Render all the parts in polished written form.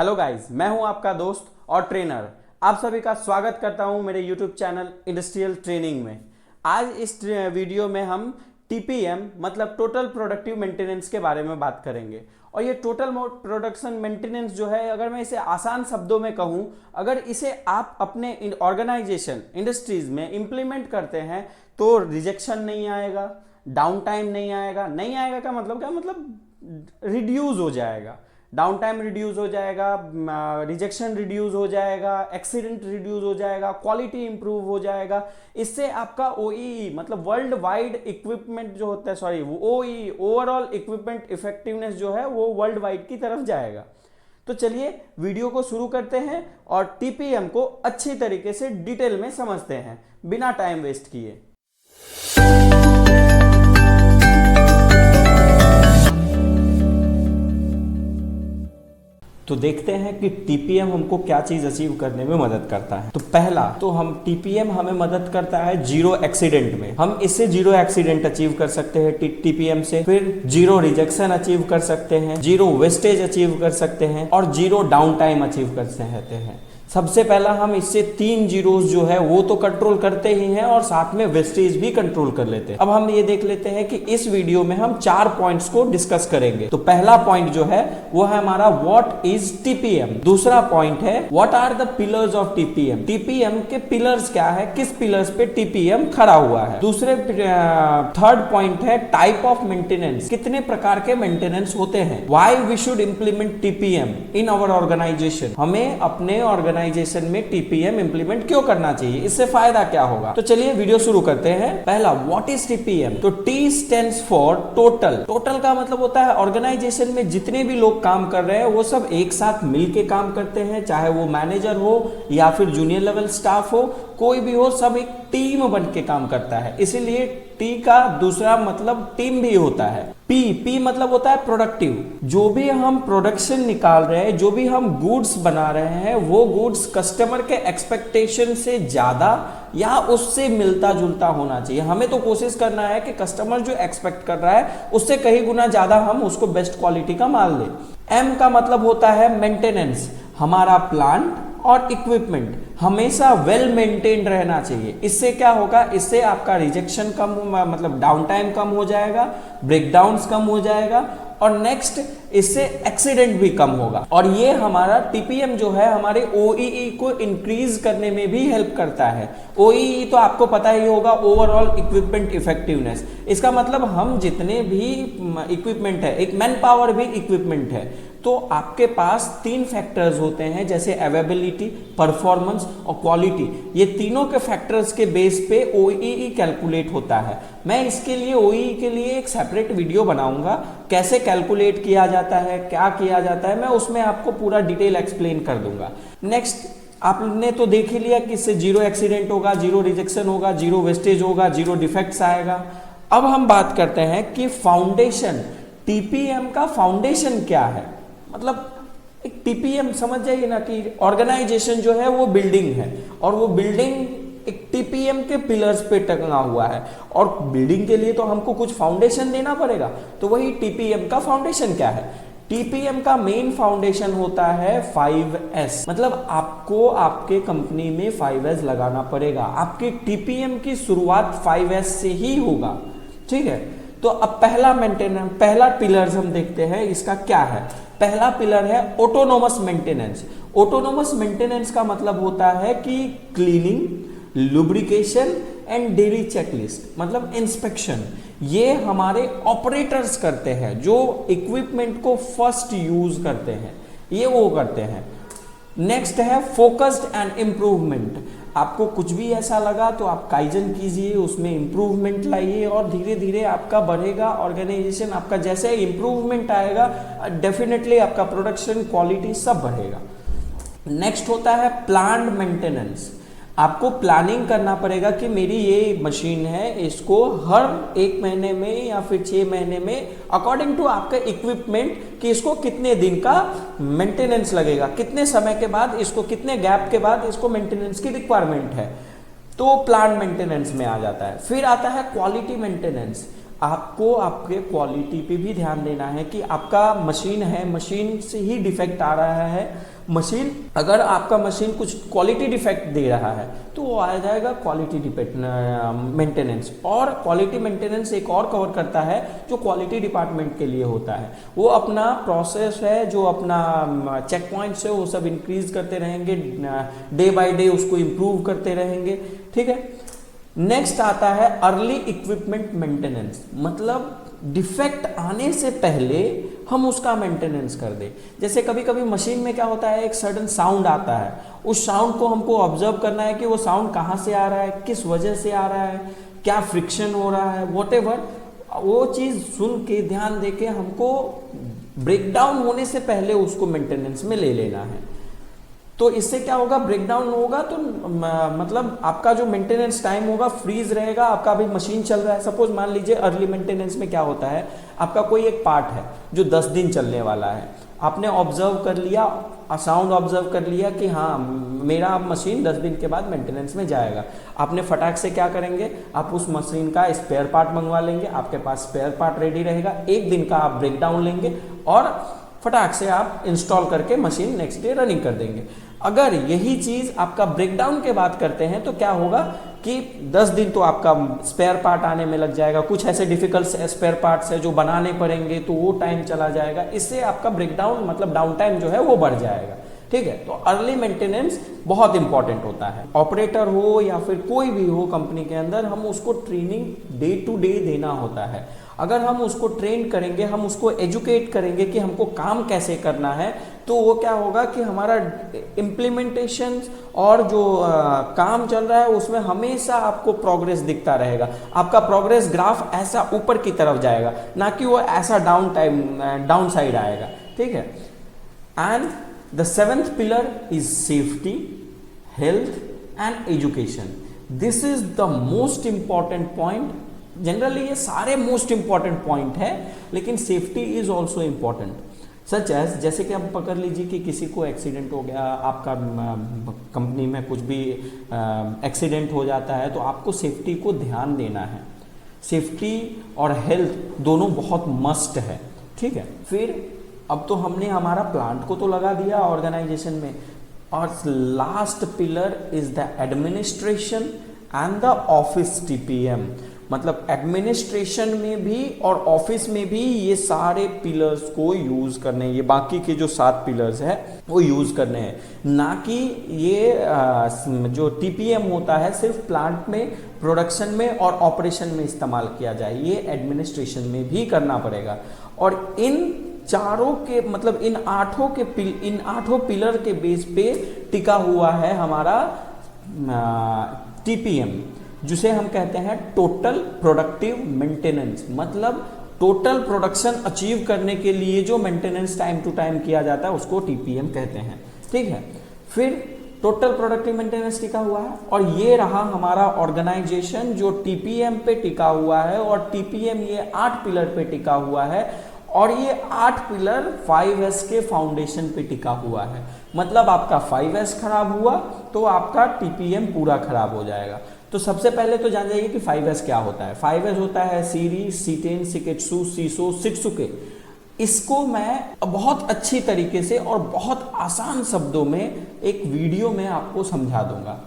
Hello guys, मैं हूं आपका दोस्त और ट्रेनर। आप सभी का स्वागत करता हूं मेरे यूट्यूब चैनल इंडस्ट्रियल ट्रेनिंग में। आज इस वीडियो में हम टीपीएम मतलब टोटल प्रोडक्टिव मेंटेनेंस के बारे में बात करेंगे। और ये टोटल प्रोडक्शन मेंटेनेंस जो है, अगर मैं इसे आसान शब्दों में कहूं, अगर इसे आप अपने ऑर्गेनाइजेशन इंडस्ट्रीज में इम्प्लीमेंट करते हैं तो रिजेक्शन नहीं आएगा, डाउन टाइम नहीं आएगा। नहीं आएगा का मतलब क्या? मतलब रिड्यूस हो जाएगा, डाउन टाइम रिड्यूस हो जाएगा, रिजेक्शन रिड्यूस हो जाएगा, एक्सीडेंट रिड्यूस हो जाएगा, क्वालिटी इंप्रूव हो जाएगा। इससे आपका ओई मतलब वर्ल्ड वाइड इक्विपमेंट जो होता है, सॉरी ओई ओवरऑल इक्विपमेंट इफेक्टिवनेस जो है वो वर्ल्ड वाइड की तरफ जाएगा। तो चलिए वीडियो को शुरू करते हैं और टीपीएम को अच्छी तरीके से डिटेल में समझते हैं बिना टाइम वेस्ट किए। तो देखते हैं कि टीपीएम हमको क्या चीज अचीव करने में मदद करता है। तो पहला तो हम टीपीएम हमें मदद करता है जीरो एक्सीडेंट में। हम इससे जीरो एक्सीडेंट अचीव कर सकते हैं टीपीएम से। फिर जीरो रिजेक्शन अचीव कर सकते हैं, जीरो वेस्टेज अचीव कर सकते हैं और जीरो डाउन टाइम अचीव कर सकते हैं। सबसे पहला हम इससे 3 जीरोस जो है वो तो कंट्रोल करते ही हैं और साथ में वेस्टेज भी कंट्रोल कर लेते हैं। अब हम ये देख लेते हैं कि इस वीडियो में हम 4 पॉइंट्स को डिस्कस करेंगे। तो पहला पॉइंट जो है वो है हमारा व्हाट इज टीपीएम। दूसरा पॉइंट है what are the pillars of TPM. TPM के पिलर्स क्या है, किस पिलर्स पे टीपीएम खड़ा हुआ है। थर्ड पॉइंट है टाइप ऑफ मेंटेनेंस, कितने प्रकार के मेंटेनेंस होते हैं। Why we should implement TPM in our organization, हमें अपने ऑर्गेनाइजेशन में टीपीएम इंप्लीमेंट क्यों करना चाहिए, इससे फायदा क्या होगा। तो चलिए वीडियो शुरू करते हैं। पहला व्हाट इज टीपीएम। तो T stands for total. Total का मतलब होता है ऑर्गेनाइजेशन में जितने भी लोग काम कर रहे हैं वो सब एक साथ मिलके काम करते हैं, चाहे वो मैनेजर हो या फिर जूनियर लेवल स्टाफ हो, कोई भी हो, सब एक टीम बन के काम करता है। इसीलिए टी का दूसरा मतलब टीम भी होता है। पी मतलब होता है प्रोडक्टिव। जो भी हम प्रोडक्शन निकाल रहे हैं, जो भी हम गुड्स बना रहे हैं, वो गुड्स कस्टमर के एक्सपेक्टेशन से ज्यादा या उससे मिलता जुलता होना चाहिए। हमें तो कोशिश करना है कि कस्टमर जो एक्सपेक्ट कर रहा है उससे कहीं गुना ज्यादा हम उसको बेस्ट क्वालिटी का माल दें। एम का मतलब होता है मेंटेनेंस। हमारा प्लांट और इक्विपमेंट हमेशा वेल मेंटेन्ड रहना चाहिए। इससे क्या होगा, इससे आपका रिजेक्शन कम मतलब डाउन टाइम कम हो जाएगा, ब्रेकडाउन्स कम हो जाएगा और नेक्स्ट इससे एक्सीडेंट भी कम होगा। और ये हमारा टीपीएम जो है हमारे ओईई को इंक्रीज करने में भी हेल्प करता है। ओईई तो आपको पता ही होगा, ओवरऑल इक्विपमेंट इफेक्टिवनेस। इसका मतलब हम जितने भी इक्विपमेंट है, एक मैन पावर भी इक्विपमेंट है, तो आपके पास 3 फैक्टर्स होते हैं जैसे अवेलेबिलिटी, परफॉर्मेंस और क्वालिटी। ये तीनों के फैक्टर्स के बेस पे ओईई कैलकुलेट होता है। मैं इसके लिए ओईई के लिए एक सेपरेट वीडियो बनाऊंगा, कैसे कैलकुलेट किया जाता है, क्या किया जाता है, मैं उसमें आपको पूरा डिटेल एक्सप्लेन कर दूंगा। नेक्स्ट, आपने तो देख ही लिया कि इससे जीरो एक्सीडेंट होगा, जीरो रिजेक्शन होगा, जीरो वेस्टेज होगा, जीरो डिफेक्ट्स आएगा। अब हम बात करते हैं कि फाउंडेशन, टीपीएम का फाउंडेशन क्या है। मतलब एक टीपीएम समझ जाइए ना कि ऑर्गेनाइजेशन जो है वो बिल्डिंग है और वो बिल्डिंग एक टीपीएम के पिलर्स पे टंगा हुआ है और बिल्डिंग के लिए तो हमको कुछ फाउंडेशन देना पड़ेगा। तो वही टीपीएम का फाउंडेशन क्या है। टीपीएम का मेन फाउंडेशन होता है 5S। मतलब आपको आपके कंपनी में 5S लगाना पड़ेगा। आपके टीपीएम की शुरुआत 5S से ही होगा, ठीक है। तो अब पहला मेंटेनेंस, पहला पिलर्स हम देखते हैं इसका क्या है। पहला पिलर है ऑटोनोमस मेंटेनेंस। ऑटोनोमस मेंटेनेंस का मतलब होता है कि cleaning, lubrication and daily checklist, मतलब इंस्पेक्शन, ये हमारे ऑपरेटर्स करते हैं जो इक्विपमेंट को फर्स्ट यूज करते हैं, ये वो करते हैं। नेक्स्ट है फोकस्ड एंड इम्प्रूवमेंट। आपको कुछ भी ऐसा लगा तो आप काइजन कीजिए, उसमें इम्प्रूवमेंट लाइए और धीरे धीरे आपका बढ़ेगा ऑर्गेनाइजेशन। आपका जैसे इम्प्रूवमेंट आएगा डेफिनेटली आपका प्रोडक्शन क्वालिटी सब बढ़ेगा। नेक्स्ट होता है प्लांट मेंटेनेंस। आपको प्लानिंग करना पड़ेगा कि मेरी ये मशीन है, इसको हर 1 महीने में या फिर 6 महीने में अकॉर्डिंग टू आपका इक्विपमेंट कि इसको कितने दिन का मेंटेनेंस लगेगा, कितने समय के बाद इसको, कितने गैप के बाद इसको मेंटेनेंस की रिक्वायरमेंट है, तो प्लांट मेंटेनेंस में आ जाता है। फिर आता है क्वालिटी मेंटेनेंस। आपको आपके क्वालिटी पे भी ध्यान देना है कि आपका मशीन है, मशीन से ही डिफेक्ट आ रहा है। मशीन, अगर आपका मशीन कुछ क्वालिटी डिफेक्ट दे रहा है तो वो आ जाएगा क्वालिटी डिफेक्ट मेंटेनेंस। और क्वालिटी मेंटेनेंस एक और कवर करता है जो क्वालिटी डिपार्टमेंट के लिए होता है। वो अपना प्रोसेस है, जो अपना चेक पॉइंट्स है वो सब इंक्रीज करते रहेंगे, डे बाय डे उसको इम्प्रूव करते रहेंगे। ठीक है, नेक्स्ट आता है अर्ली इक्विपमेंट मेंटेनेंस, मतलब डिफेक्ट आने से पहले हम उसका मेंटेनेंस कर दें। जैसे कभी कभी मशीन में क्या होता है, एक सडन साउंड आता है, उस साउंड को हमको ऑब्जर्व करना है कि वो साउंड कहाँ से आ रहा है, किस वजह से आ रहा है, क्या फ्रिक्शन हो रहा है, व्हाटएवर, वो चीज़ सुन के ध्यान दे के हमको ब्रेकडाउन होने से पहले उसको मेंटेनेंस में ले लेना है। तो इससे क्या होगा, ब्रेकडाउन होगा तो मतलब आपका जो मेंटेनेंस टाइम होगा फ्रीज रहेगा। आपका अभी मशीन चल रहा है, सपोज मान लीजिए अर्ली मेंटेनेंस में क्या होता है, आपका कोई एक पार्ट है जो 10 दिन चलने वाला है, आपने ऑब्जर्व कर लिया, साउंड ऑब्जर्व कर लिया कि हाँ मेरा मशीन 10 दिन के बाद मेंटेनेंस में जाएगा। आपने फटाक से क्या करेंगे, आप उस मशीन का स्पेयर पार्ट मंगवा लेंगे, आपके पास स्पेयर पार्ट रेडी रहेगा, एक दिन का आप ब्रेकडाउन लेंगे और फटाक से आप इंस्टॉल करके मशीन नेक्स्ट डे रनिंग कर देंगे। अगर यही चीज़ आपका ब्रेकडाउन के बाद करते हैं तो क्या होगा कि 10 दिन तो आपका स्पेयर पार्ट आने में लग जाएगा, कुछ ऐसे डिफिकल्ट स्पेयर पार्ट्स है जो बनाने पड़ेंगे तो वो टाइम चला जाएगा, इससे आपका ब्रेकडाउन मतलब डाउन टाइम जो है वो बढ़ जाएगा। ठीक है, तो अर्ली मेंटेनेंस बहुत इंपॉर्टेंट होता है। ऑपरेटर हो या फिर कोई भी हो कंपनी के अंदर, हम उसको ट्रेनिंग डे टू डे देना होता है। अगर हम उसको ट्रेन करेंगे, हम उसको एजुकेट करेंगे कि हमको काम कैसे करना है, तो वो क्या होगा कि हमारा इम्प्लीमेंटेशन और जो काम चल रहा है उसमें हमेशा आपको प्रोग्रेस दिखता रहेगा। आपका प्रोग्रेस ग्राफ ऐसा ऊपर की तरफ जाएगा, ना कि वो ऐसा डाउन साइड आएगा। ठीक है, and the 7th pillar is safety, health and education. This is the most important point. Generally ये सारे मोस्ट इंपॉर्टेंट पॉइंट है, लेकिन safety is also important. Such as, जैसे कि आप पकड़ लीजिए कि किसी को एक्सीडेंट हो गया, आपका कंपनी में कुछ भी एक्सीडेंट हो जाता है, तो आपको सेफ्टी को ध्यान देना है। सेफ्टी और हेल्थ दोनों बहुत मस्ट है। ठीक है, फिर अब तो हमने हमारा प्लांट को तो लगा दिया ऑर्गेनाइजेशन में, और last pillar is the administration and the office TPM. मतलब एडमिनिस्ट्रेशन में भी और ऑफिस में भी ये सारे पिलर्स को यूज करने, ये बाकी के जो 7 पिलर्स है वो यूज करने हैं, ना कि ये जो टीपीएम होता है सिर्फ प्लांट में, प्रोडक्शन में और ऑपरेशन में इस्तेमाल किया जाए, ये एडमिनिस्ट्रेशन में भी करना पड़ेगा। और इन चारों के मतलब इन आठों पिलर के बेस पे टिका हुआ है हमारा टीपीएम, जिसे हम कहते हैं टोटल प्रोडक्टिव मेंटेनेंस। मतलब टोटल प्रोडक्शन अचीव करने के लिए जो मेंटेनेंस टाइम टू टाइम किया जाता है उसको टीपीएम कहते हैं। ठीक है, फिर टोटल प्रोडक्टिव मेंटेनेंस टिका हुआ है, और ये रहा हमारा ऑर्गेनाइजेशन जो टीपीएम पे टिका हुआ है, और टीपीएम ये 8 पिलर पे टिका हुआ है, और ये 8 पिलर 5S के फाउंडेशन पे टिका हुआ है। मतलब आपका 5S खराब हुआ तो आपका टीपीएम पूरा खराब हो जाएगा। तो सबसे पहले तो जान जाइए कि 5S क्या होता है। 5S होता है सीरी, सीटेन, सिकेट्सु, सीसो, शित्सुके। इसको मैं बहुत अच्छी तरीके से और बहुत आसान शब्दों में एक वीडियो में आपको समझा दूंगा।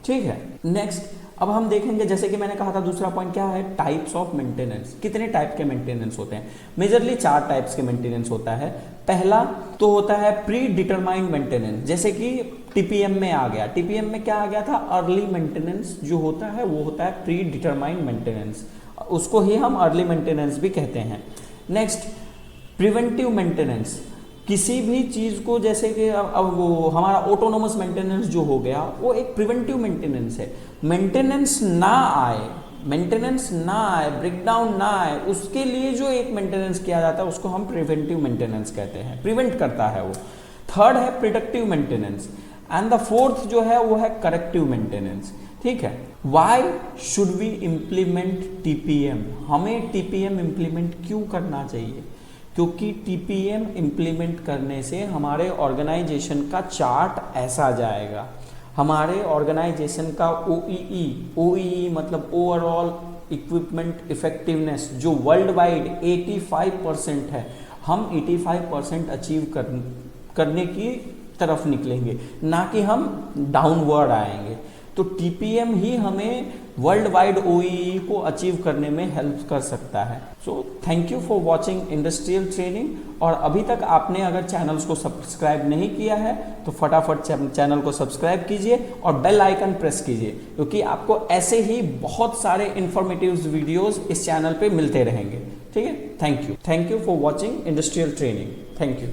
ठीक है, नेक्स्ट अब हम देखेंगे, जैसे कि मैंने कहा था दूसरा पॉइंट क्या है, टाइप्स ऑफ मेंटेनेंस। कितने टाइप के मेंटेनेंस होते हैं? मेजरली 4 टाइप्स के मेंटेनेंस होता है। पहला तो होता है प्री डिटरमाइंड मेंटेनेंस, जैसे कि टीपीएम में आ गया। टीपीएम में क्या आ गया था, अर्ली मेंटेनेंस जो होता है वो होता है प्री डिटरमाइंड मेंटेनेंस, उसको ही हम अर्ली मेंटेनेंस भी कहते हैं। नेक्स्ट प्रिवेंटिव मेंटेनेंस, किसी भी चीज़ को, जैसे कि अब वो हमारा ऑटोनोमस मेंटेनेंस जो हो गया वो एक प्रिवेंटिव मेंटेनेंस है। मेंटेनेंस ना आए, ब्रेकडाउन ना आए, उसके लिए जो एक मेंटेनेंस किया जाता है उसको हम प्रिवेंटिव मेंटेनेंस कहते हैं, प्रिवेंट करता है वो। थर्ड है predictive maintenance, and the fourth जो है वो है करेक्टिव मेंटेनेंस। ठीक है, why should we implement TPM? हमें टीपीएम इम्प्लीमेंट क्यों करना चाहिए? क्योंकि टीपीएम इम्प्लीमेंट करने से हमारे ऑर्गेनाइजेशन का चार्ट ऐसा जाएगा, हमारे ऑर्गेनाइजेशन का ओईई मतलब ओवरऑल इक्विपमेंट इफेक्टिवनेस जो वर्ल्ड वाइड 85% है, हम 85% अचीव करने की तरफ निकलेंगे, ना कि हम डाउनवर्ड आएंगे। तो टीपीएम ही हमें वर्ल्ड वाइड ओईई को अचीव करने में हेल्प कर सकता है। So thank you for watching industrial training. और अभी तक आपने अगर चैनल्स को सब्सक्राइब नहीं किया है तो फटाफट चैनल को सब्सक्राइब कीजिए और बेल आइकन प्रेस कीजिए, क्योंकि आपको ऐसे ही बहुत सारे इंफॉर्मेटिव वीडियोस इस चैनल पे मिलते रहेंगे। ठीक है, thank you for watching industrial training. Thank you.